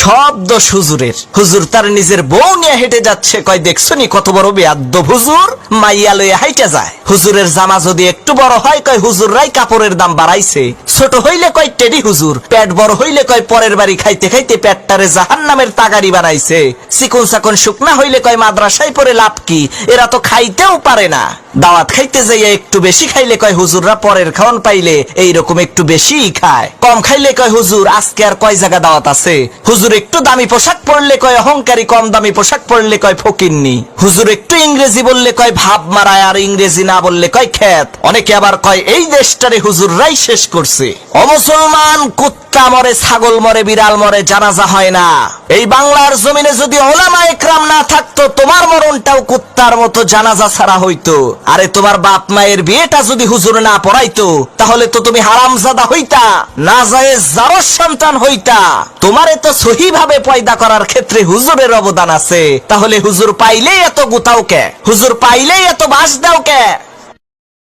সব দোষ হুজুরের। হুজুর তার নিজের বউ নিয়ে হেঁটে যাচ্ছে, কয় দেখছনি কত বড় বেয়াদ্দব হুজুর, মাইয়া লইয়া হাইটা যায়। হুজুরের জামা যদি একটু বড় হয়, কয় হুজুররাই কাপড়ের দাম বাড়াইছে। ছোট হইলে কয় টেডি হুজুর, পেট বড় হইলে কয় পরের বাড়ি খাইতে খাইতে পেটটারে জাহান্নামের তাগারি বানাইছে। চিকন চাকন শুকনা হইলে কয় মাদ্রাসায় পড়ে লাভ কি, এরা তো খাইতেও পারে না। দাওয়াত খাইতে যাইয়া একটু বেশি খাইলে কয় হুজুররা পরের খাওয়ান পাইলে এইরকম একটু বেশি খায়। কম খাইলে কয় হুজুর আজকে আর কয় জায়গা দাওয়াত আছে। হুজুর একটু দামি পোশাক পরলে কয় অহংকারী, কম দামি পোশাক পরলে কয় ফকিন্নি। হুজুর একটু ইংরেজি বললে কয় ভাব মারায়, আর ইংরেজি না বললে কয় খ্যাত। অনেকে আবার কয় এই দেশটারে হুজুররাই শেষ করছে। অমুসলমান, কুত্তা মরে, ছাগল মরে, বিড়াল মরে, জানাজা হয় না। এই বাংলার জমিনে যদি ওলামা একরাম না থাকতো, তোমার মরণটাও কুত্তার মতো জানাজা ছাড়া হইতো। আরে তোমার বাপ মায়ের বিয়েটা যদি হুজুর না পড়াইতো, তাহলে তো তুমি হারামজাদা হইতা, নাজায়েজ জারজ সন্তান হইতা। তোমারে তো সহি ভাবে পয়দা করার ক্ষেত্রে হুজুরের অবদান আছে। তাহলে হুজুর পাইলেই এত গুতাও কে? হুজুর পাইলেই এত বাস দাও কে?